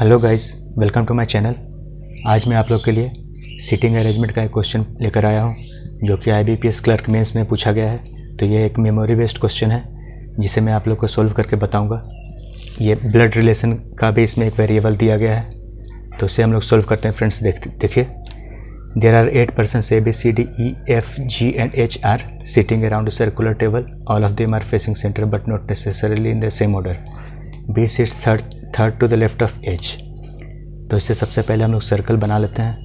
Hello guys, welcome to my channel. आज मैं आप लोग के लिए सीटिंग अरेंजमेंट का एक क्वेश्चन लेकर आया हूं, जो कि IBPS क्लर्क मेंस में पूछा गया है। तो ये एक मेमोरी बेस्ड क्वेश्चन है, जिसे मैं आप लोग को सोल्व करके बताऊंगा। ये ब्लड रिलेशन का भी इसमें एक वेरिएबल दिया गया है, तो इसे हम लोग सोल्व करते हैं। फ्रेंड्स देखिए, there are 8 persons A B C D E F G and H are sitting around a circular table. All of them are facing center but not necessarily in the same order. B sits third to the left of H. तो इससे सबसे पहले हम लोग circle बना लेते हैं।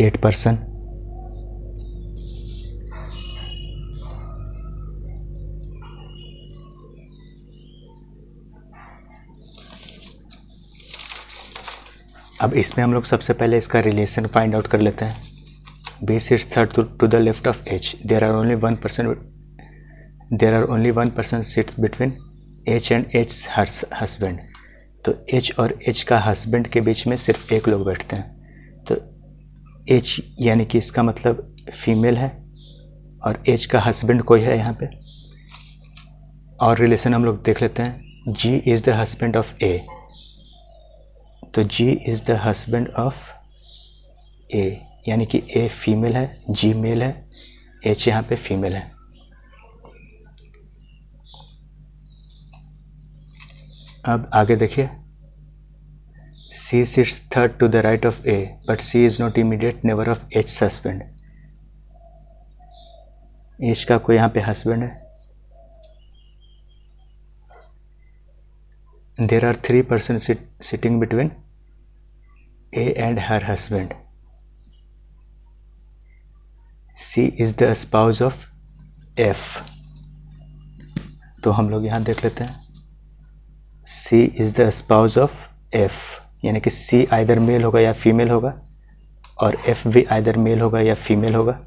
8 person, अब इसमें हम लोग सबसे पहले इसका रिलेशन फाइंड आउट कर लेते हैं। B sits third to the left of H. There are only one person sits between H and H's husband. तो H और H का हस्बैंड के बीच में सिर्फ एक लोग बैठते हैं। तो H यानी कि इसका मतलब फीमेल है और H का हस्बैंड कोई है यहाँ पे। और रिलेशन हम लोग देख लेते हैं। G is the husband of A, तो G is the husband of A, यानी कि A फीमेल है, G मेल है, H यहाँ पे फीमेल है। अब आगे देखिए, C sits third to the right of A, but C is not immediate neighbor of H's husband. H का कोई यहाँ पे हस्बैंड है। There are 3 persons sitting between A and her husband. C is the spouse of F. तो हम लोग यहाँ देख लेते हैं, C is the spouse of F, यानी कि C आइदर मेल होगा या फीमेल होगा, और F भी आइदर मेल होगा या फीमेल होगा।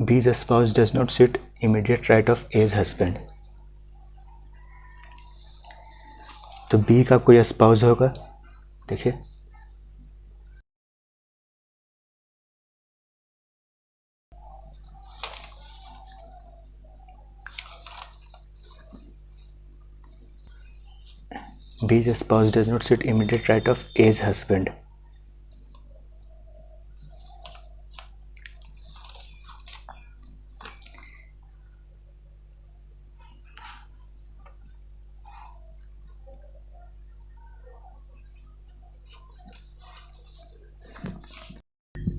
B's spouse does not sit immediate right of A's husband. तो B का कोई स्पाउस होगा, देखिए B's spouse does not sit immediate right of A's husband.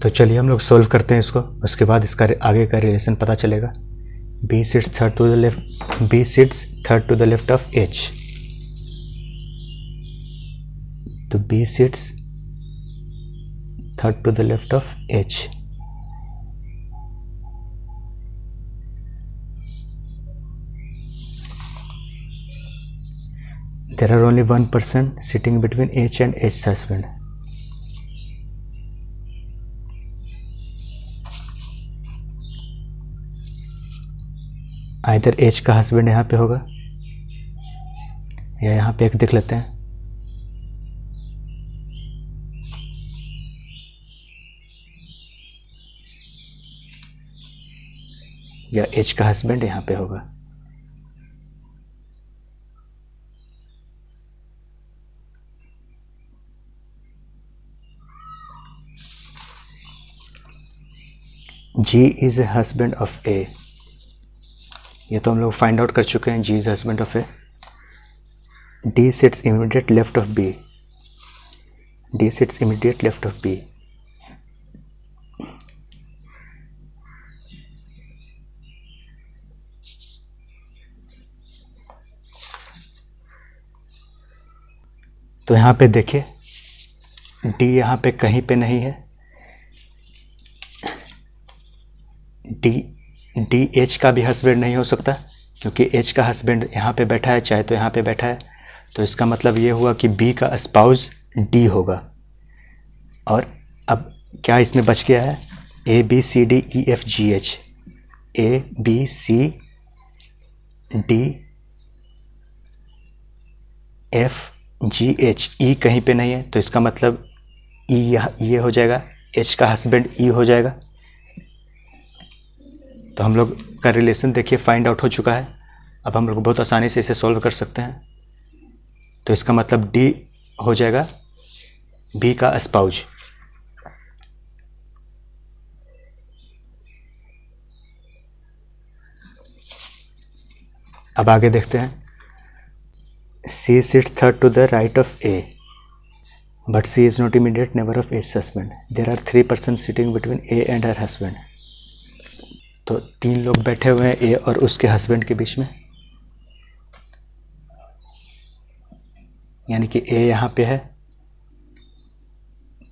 तो चलिए हम लोग सोल्व करते हैं इसको, उसके बाद इसका आगे का रिलेशन पता चलेगा। B sits third to the left of H. तो B sits third to the left of H. There are only one person sitting between H and H's husband. Either H का हस्बैंड यहाँ पे होगा या यहाँ पे एक देख लेते हैं, या H का हस्बैंड यहाँ पे होगा। G is a husband of A, ये तो हम लोग फाइंड आउट कर चुके हैं। G is husband of A. D sits immediate left of B. D sits immediate left of B. तो यहाँ पे देखिए, D यहाँ पे कहीं पे नहीं है। D H का भी हस्बैंड नहीं हो सकता, क्योंकि H का हस्बैंड यहाँ पे बैठा है, चाहे तो यहाँ पे बैठा है। तो इसका मतलब ये हुआ कि B का स्पाउस D होगा। और अब क्या इसमें बच गया है? A B C D E F G H, A B C D F G H, E कहीं पे नहीं है, तो इसका मतलब E ये हो जाएगा, H का हस्बैंड E हो जाएगा। तो हम लोग का रिलेशन देखिए फाइंड आउट हो चुका है। अब हम लोग बहुत आसानी से इसे सॉल्व कर सकते हैं। तो इसका मतलब डी हो जाएगा बी का स्पाउज। अब आगे देखते हैं। C sits third to the right of A but C is not immediate neighbour of A's husband. There are 3 person sitting between A and her husband. तो 3 लोग बैठे हुए हैं ए और उसके हस्बैंड के बीच में, यानी कि ए यहाँ पे है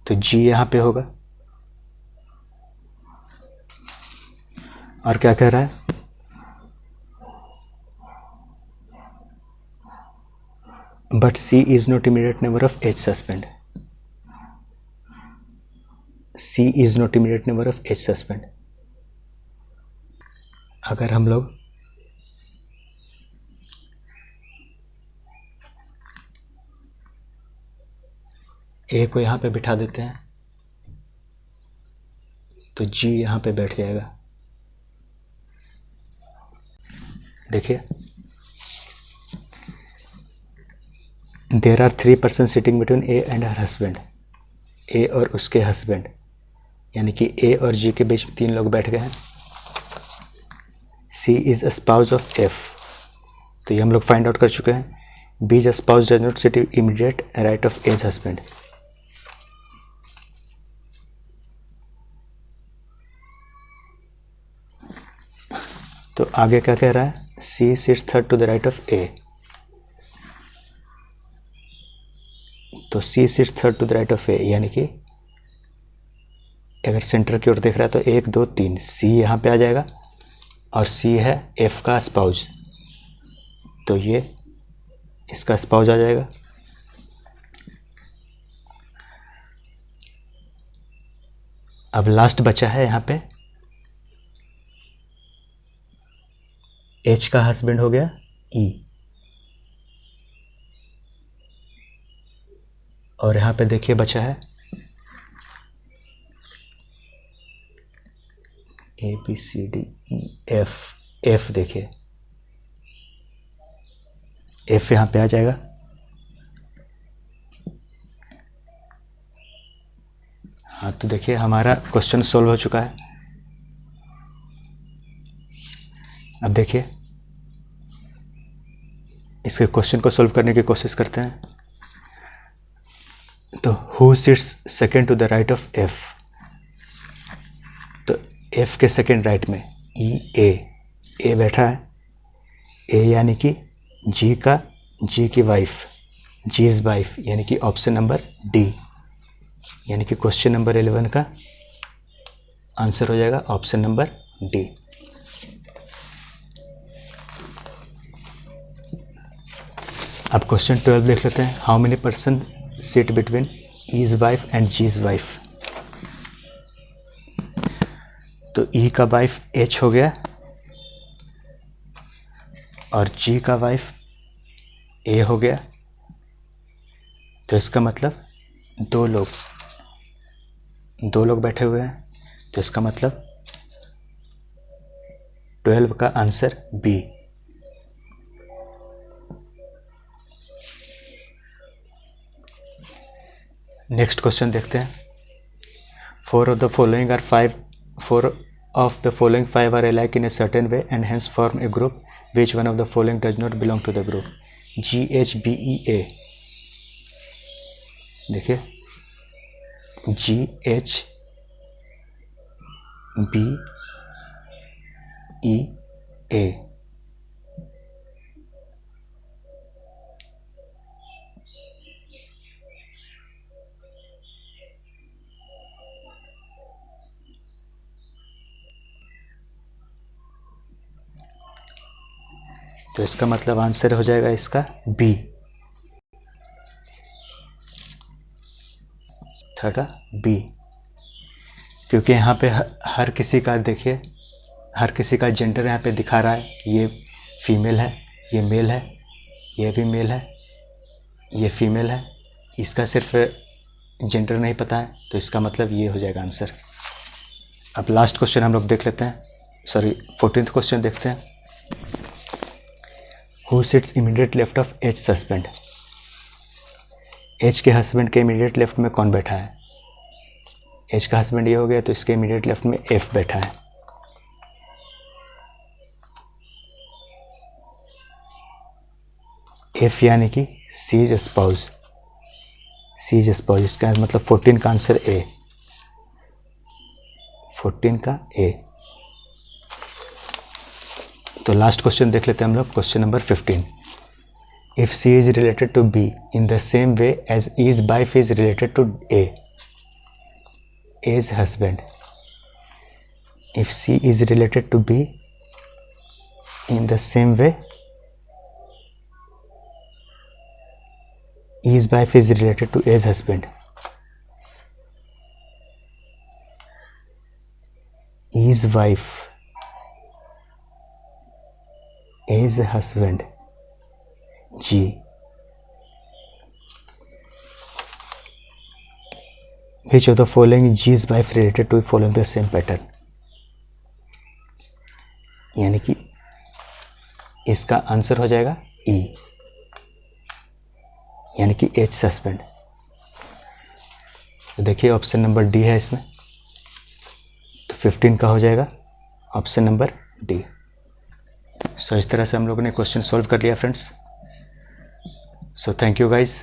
तो जी यहाँ पे होगा। और क्या कह रहा है, but C is not immediate neighbour of A's husband. C is not immediate neighbour of A's husband. अगर हम लोग ए को यहाँ पे बिठा देते हैं तो जी यहाँ पे बैठ जाएगा। देखिए, there are 3 person sitting between A and her husband. A और उसके हस्बैंड, यानी कि ए और जी के बीच में 3 लोग बैठ गए हैं। C is a spouse of F, तो ये हम लोग फाइंड आउट कर चुके हैं। B is a spouse does not sit immediate right of A's husband. तो आगे क्या कह रहा है, C sits third to the right of A. तो C sits third to the right of A, यानी कि अगर सेंटर की ओर देख रहा है तो 1 2 3 सी यहाँ पे आ जाएगा और सी है एफ का स्पाउस, तो ये इसका स्पाउस आ जाएगा। अब लास्ट बचा है यहाँ पे एच का हस्बैंड हो गया ई, और यहाँ पे देखिए बचा है A B C D E F. F देखिए, एफ यहाँ पे आ जाएगा। हाँ, तो देखिए हमारा क्वेश्चन सॉल्व हो चुका है। अब देखिए इसके क्वेश्चन को सॉल्व करने की कोशिश करते हैं। तो who sits second to the right of F, तो एफ के सेकेंड राइट में ई ए बैठा है। ए यानी कि जी की वाइफ, जी इज वाइफ, यानी कि ऑप्शन नंबर डी, यानी कि क्वेश्चन नंबर 11 का आंसर हो जाएगा ऑप्शन नंबर डी। अब क्वेश्चन 12 देख लेते हैं। How many person sit between E's wife and G's wife. तो ई का वाइफ एच हो गया और जी का वाइफ ए हो गया। तो इसका मतलब दो लोग बैठे हुए हैं, तो इसका मतलब 12 का आंसर बी। नेक्स्ट क्वेश्चन देखते हैं। 4 of the following five are alike in a certain way and hence form a group. Which one of the following does not belong to the group? G H B E A। देखिए G H B E A। तो इसका मतलब answer हो जाएगा इसका B, था B. क्योंकि यहाँ पे हर किसी का देखिए, हर किसी का जेंडर यहाँ पे दिखा रहा है कि ये फीमेल है, ये मेल है, ये भी मेल है, ये फीमेल है। इसका सिर्फ जेंडर नहीं पता है, तो इसका मतलब ये हो जाएगा आंसर। अब लास्ट क्वेश्चन हम लोग देख लेते हैं। 14th क्वेश्चन देखते हैं। Who sits immediate left of H husband. H के हस्बैंड के इमीडिएट लेफ्ट में कौन बैठा है? एच का हस्बैंड ये हो गया, तो इसके इमीडिएट लेफ्ट में एफ बैठा है। एफ यानी कि सीज स्पाउस। सीज स्पाउस, इसका मतलब 14 का आंसर ए। 14 का ए। तो लास्ट क्वेश्चन देख लेते हैं हम लोग, question number 15। If C is related to B in the same way as his wife is related to A, A's husband. If C is related to B in the same way his wife is related to A's husband. His wife A's husband. G. Which of the following is G's wife related to following the same pattern? यानी कि इसका answer हो जाएगा E, यानी कि H husband. तो देखिए option number D है इसमें, तो 15 का हो जाएगा ऑप्शन नंबर डी। सो इस तरह से हम लोगों ने क्वेश्चन सॉल्व कर लिया friends. So thank you guys.